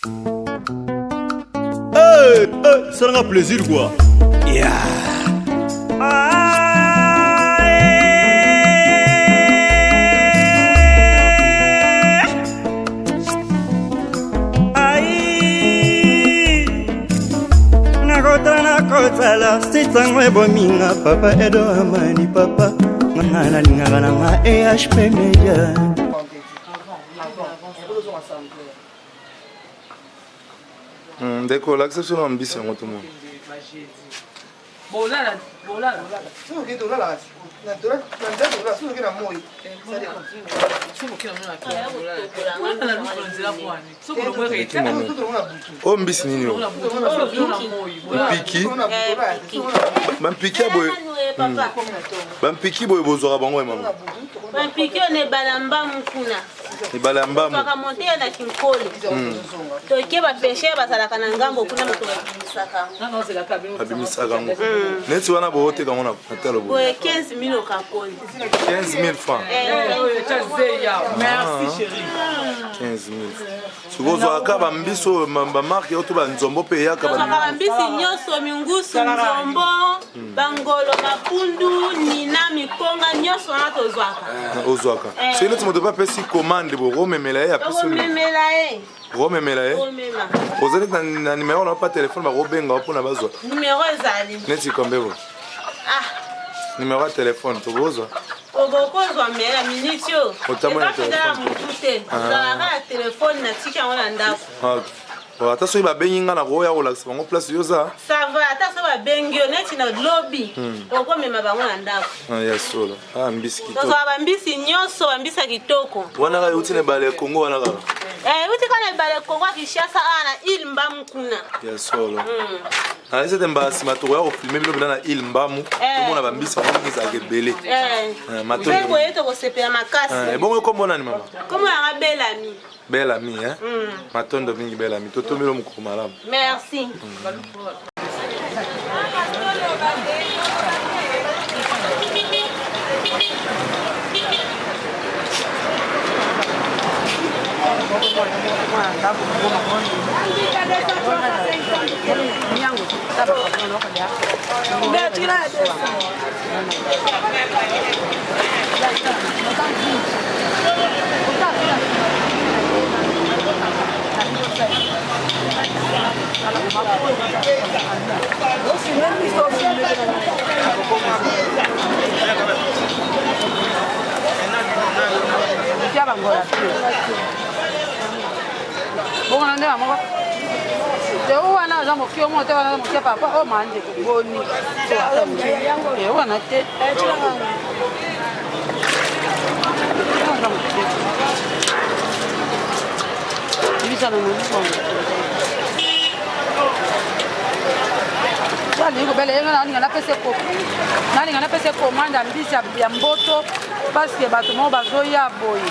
Ça rend plaisir quoi. Yeah. Nakotala sitangwe bominga papa Edo Amani papa ngana lingana na AHP Media. D'accord, l'acception de l'ambition, tout le monde. Oh, mbisi nini yo? Mpiki? Bampiki aboye. Bampiki boye bozora bango mama. Bampiki on est balamba mukuna. Ibalamba mu. Baka monter na kinkole. Toke ba pêcher basalaka na ngambo kuna moto babimisaka. Abimisaka ngo. Neti wana bote ka ngona patalo bo. 15 000 kakoli. 15 000 francs. Merci chérie. 15 000. Sugozo akaba mbiso ba marque oto ba nzombo pe yaka ba. Baka mbisi nyoso mingusu nzombo. Bangolo mapundu nina mikonga nyoso na tozwaka. Ozwaka. C'est neti moto pas pesi commande bo romemela ya piso. Romemela e. Vous avez un numéro na pas téléphone ba robenga opona bazwa. Numéro ezali. Neti kombe bo. Numéro de téléphone to bozo. Obokozwa mela minitio. Otamona téléphone. Zalaka téléphone na tika ona ndako. Ata so ba benyinga na roya relax bango place yoza. Ça va, ata so ba bengio neti na lobby. Oko mema bango na ndako. Ya solo. Mbisi kitoko. So ba mbisi nyoso ba mbisa kitoko. Wana ga yuti ne bale Congo wana ga. Uti kana bale Congo Kinshasa ana ilmba mukuna. Ya solo. Ese temba simatoro ya ofilmer bilo na ilmbamu. Komona ba mbisi bango za gebele. Matoni. Ngo yeto ko sepela makasi. Bongo komona ni mama. Komo ya Belami. Belami Matondo mingi Belami. Toto melo mukoko malamu. Merci. Niko bele yenga nani ngana pese komanda mbisi ya mboto parce que bato mo bazoya boye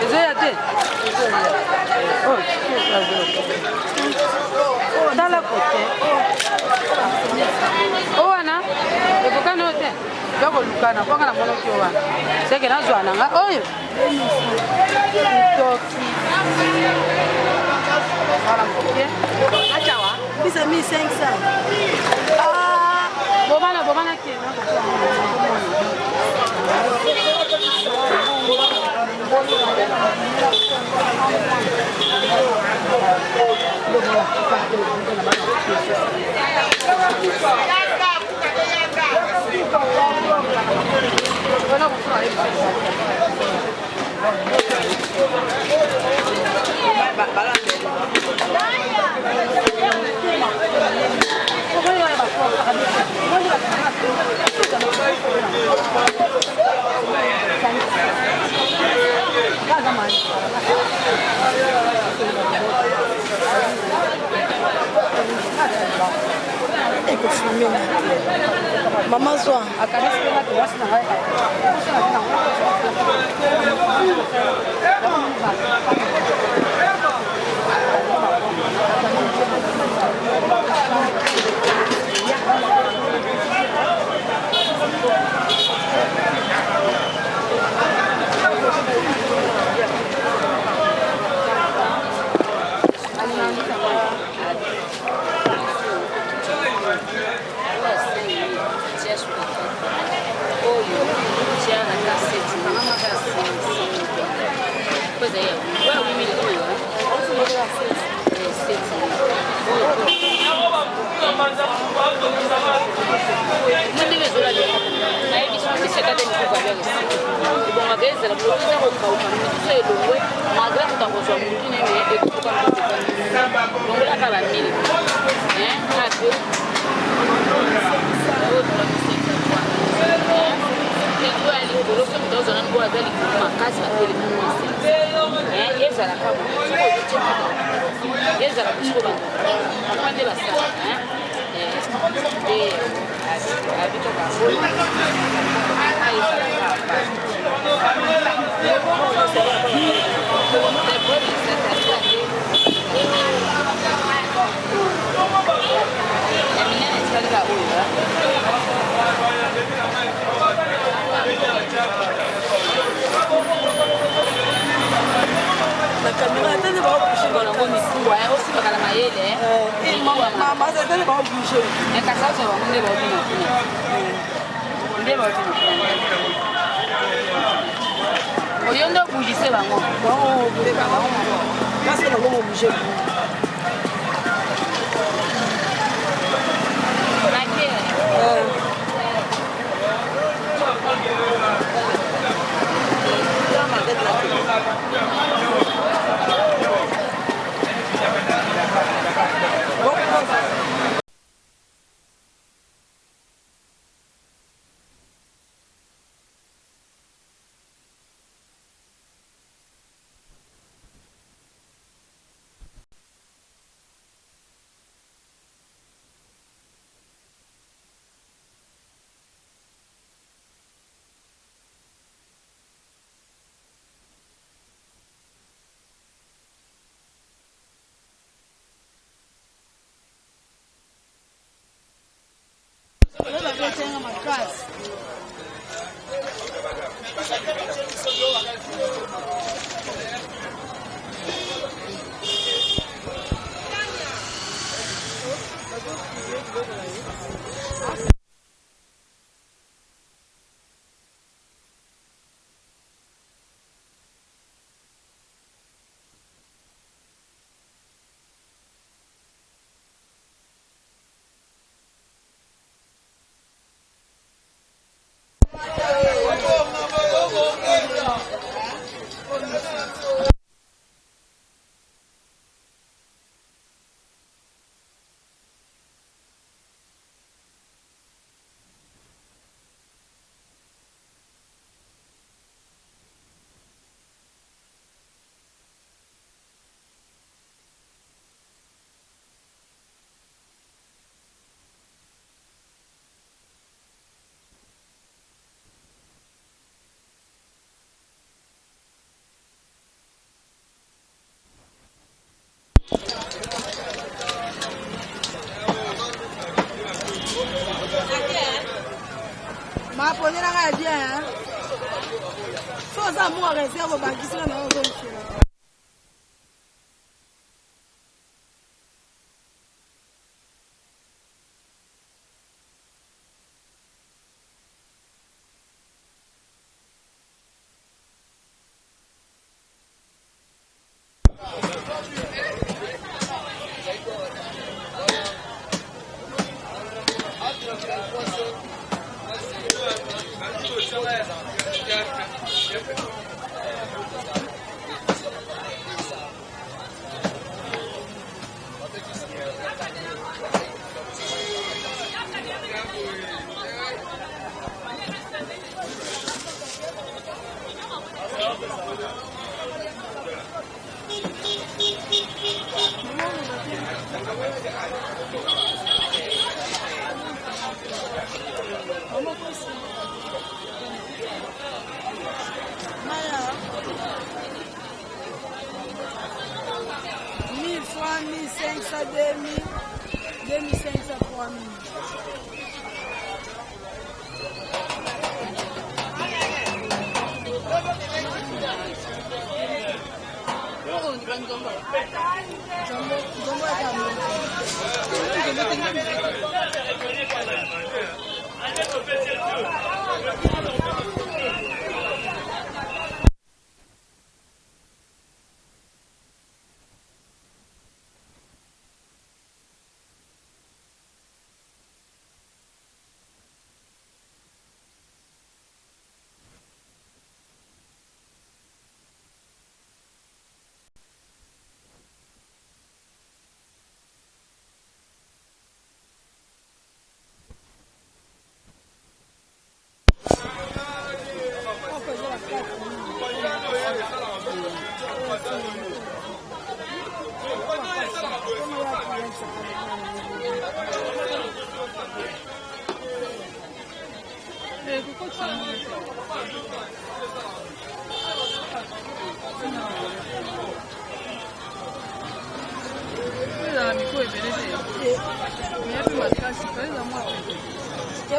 ezoya te dans la côté wana ekokani oyo te yokolukana mpona na monoki o wana seke nazwa nanga oyo toki Achawa, bisa 1500. Bomana qui Maman Zoa. coisa aí. Agora o milho não é. Muito bem, Zula. Aí me chega dentro do cabelo. Bom, a vez ela produz a roupa, o caminho do sei do mas grave tá com sua muito nem é que tu quando não vai acabar milho, né? Aqui. Tem duas ali, o louco me dá usando boa dele uma casa dele com né? Eles era acabou. Eles era desculpa. Quando ela está, né? A vida caminhão até levar o bicho agora, não é ou se pegar na ele é mas até levar o bicho é casal já vamos levar o bicho levar o bicho o yondo buji se vamos levar lá mas que não vamos bicho ma pone na ga dia so za mo ga se go ba kisina na go mchira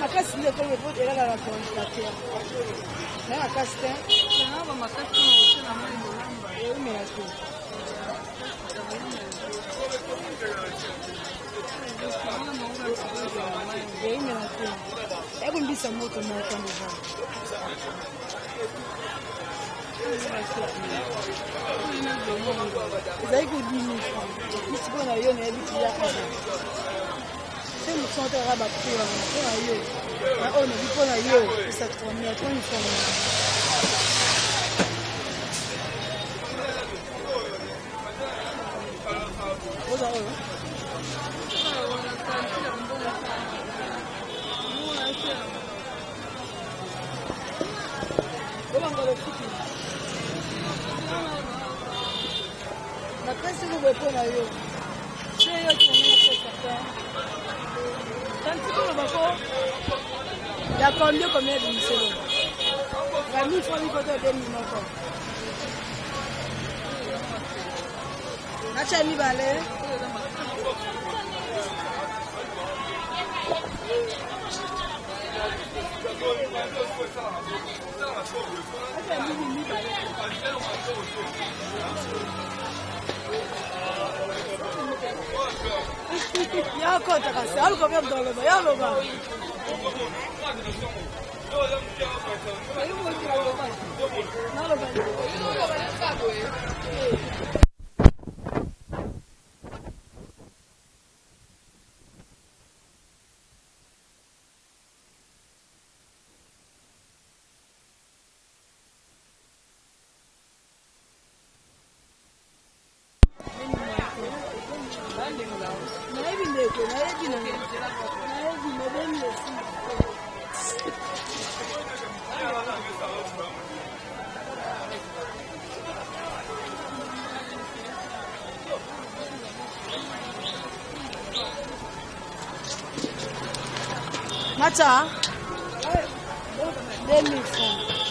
makasi nde ko po elala la constater na makasi te na ba makasi na otela mai mulamba yo mera tu yo mera tu ego mbisa moto na kando za zai ko dimi isi bona yo na ebi ya asa c'est le centre arabe pour yo na on dit pour yo ça tourne à ton forme na pesi ko bo na yo c'est yo qui il y a combien de lycées? Il y a 1000 fois, 1000 photos de 2000 encore. Nacha mi balai. Il y a encore ta casse, il y a encore même dans le bas, il y a le bas. Macha, 2000 francs.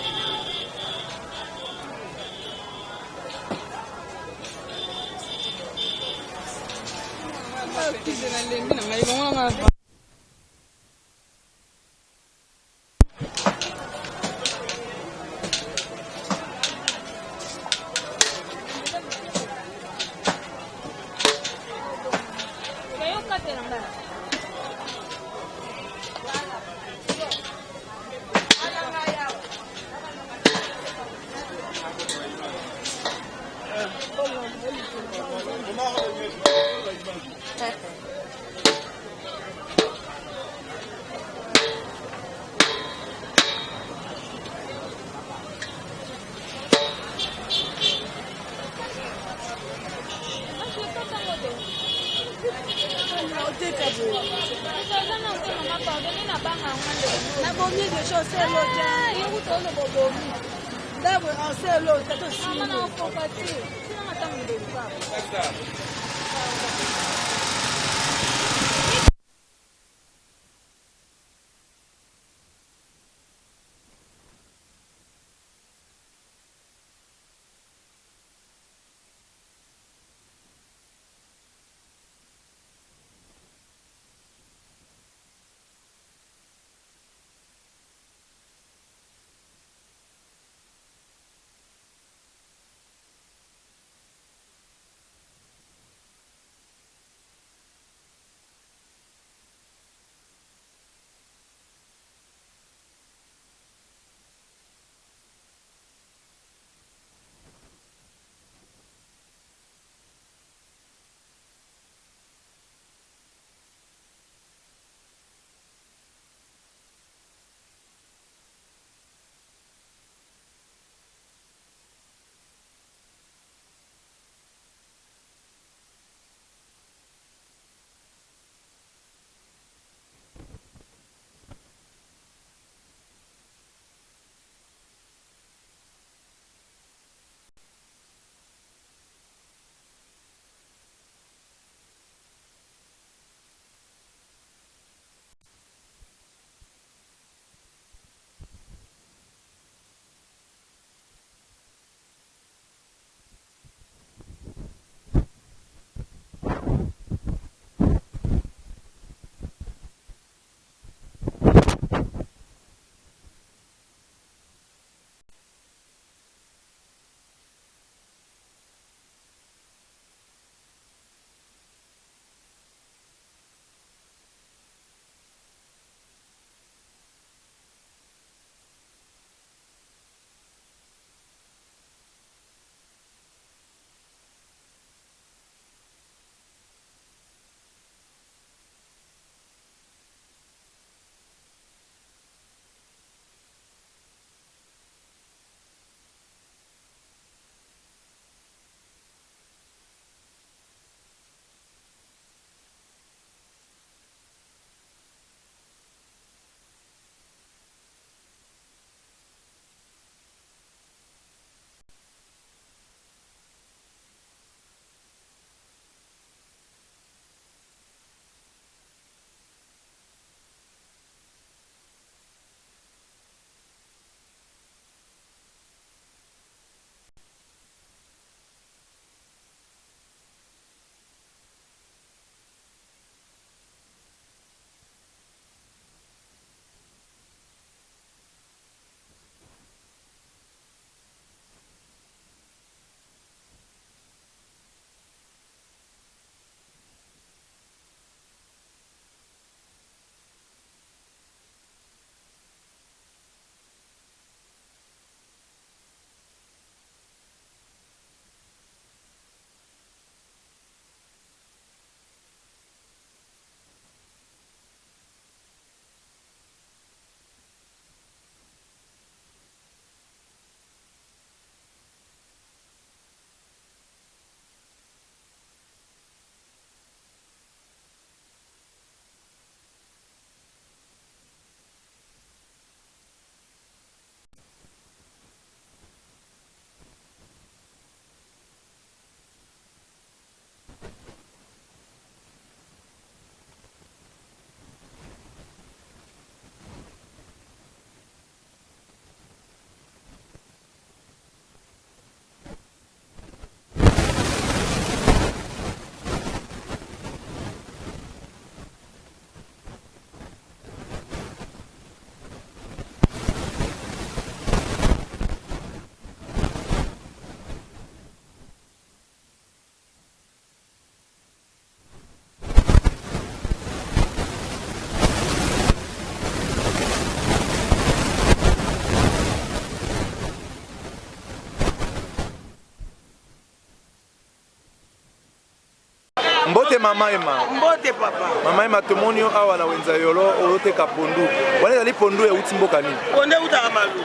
Mbote mama ema. Mbote papa. Mama ema tomoni awa na wenza yolo oteka pondu. Wana zali pondu ya uti mboka nini? Pondu uta maluku.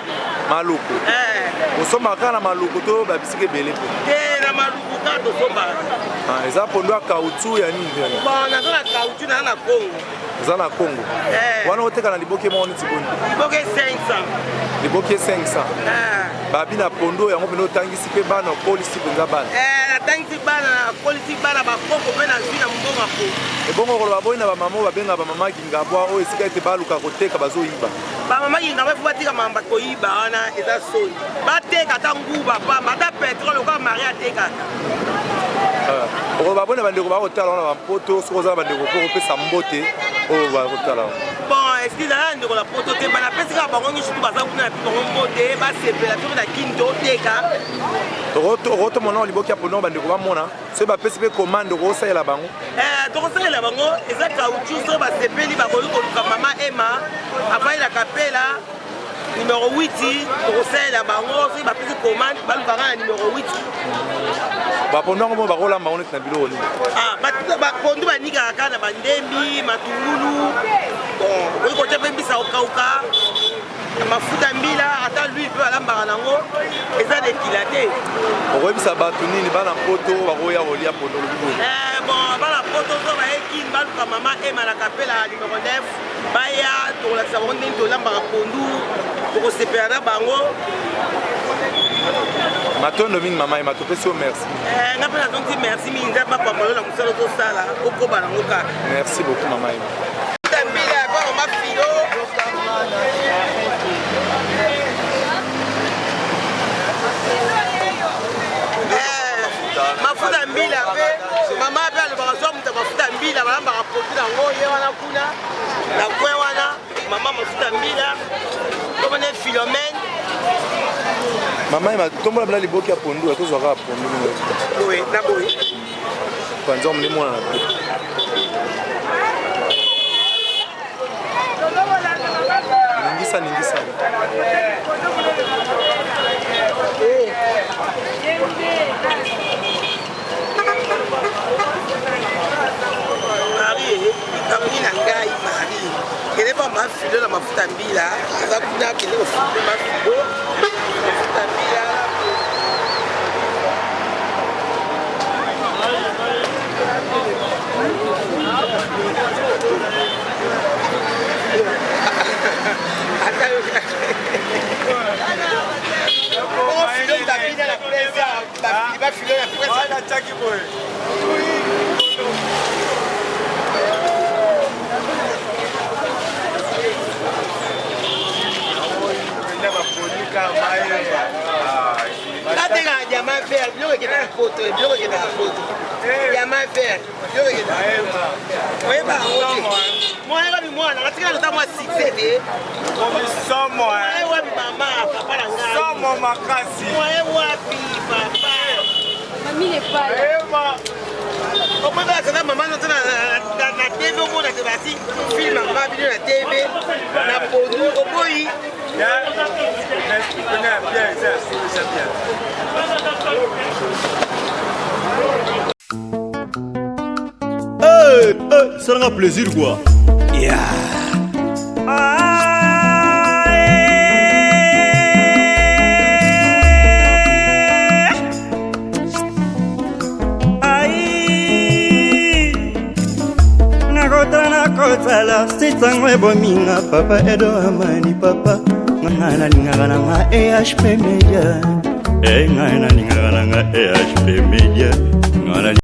Maluku. Osoma kana maluku to ba bisike bele po. Na maluku ka to soba. Eza pondu ya kautu ya nini vile? Bona na kautu na Congo. Eza na Congo. Wana oteka na liboke mo niti pondu. Liboke 500. Liboke 500. Babi na pondu ya ngopendo tangisi pe bana polisi penza bana. Tangisi bana polisi bana ba koko pe na zina mbonga po. Ebongo ko ba boyina ba mama ba benga ba mama kingabwa o esika ete baluka koteka bazo yiba. Ba mama kingabwa fuba tika mamba ko yiba wana eza soni. Ba teka tanguba pa mata petrole ko Maria teka. Ko ba bona bandeko ba hotala wana ba poto soza bandeko ko pesa mbote o ba hotala. Bon, est-ce que ça ndeko la poto te bana pesa ba ngongi shutu baza kuna pi mbote ba sepela to na kindo teka. Roto mona liboki ya pono bandeko ba mona so ba pesa pe commande ko sa la bango. To ko sa la bango eza kauchu so ba sepeli ba koluka mama Emma après la capella numéro 8 to ko sa la bango so ba pesa commande ba luka na numéro 8. Ba pono ngo ba kola bango na bilo ni. Ba pondo ba nika kana bandembi matungulu. Bon, ko te pembisa okauka. Mafuta mbila ata lui pe alamba nango eza dépilaté. Okobisa batu nini bana poto bakoya kolia poto lubu. Bon bana poto so ba ekin baluka mama Emma na capella numéro 9 baya to la savon ndeni to lamba pondu to sepera bango. Matondo mingi mama Emma to pesi o merci. Ngapa na tonti merci mingi ngapa pa mbalo na musalo to sala okoba nango ka. Merci beaucoup mama Emma. Tambila ba ma filo. Mafuta mbila pe mama pe alibakazwa muta mafuta mbila balamba kapoti nango ye wana kuna na kwe wana mama mafuta mbila komone Philomène mama Emma tombola bla liboki ya pondu atozwa ka pondu ni boye na boye kwanza mni mwana na ningisa Marie na ngai Marie kele pa mafilo na mafuta mbila aza kuna kele ofuta mafilo mafuta mbila Katenga jamaa vert, biloko kena na poto, biloko kena na poto. Jamaa vert, biloko kena. Oyeba ngote. Mwana bi mwana, katika lota mwa 6 de. Somo Mwana wapi mama, papa na ngai. Somo makasi. Mwana wapi papa. Mami n'est pas là. Ema. Comment ça va maman non na TV au monde c'est basi film maman bi na TV na podu oboyi. Ça rend plaisir quoi. Yeah. Nakotala sitangwe bominga papa edo amani papa ngana lingana nga EHP Media ngana lingana nga EHP Media ngana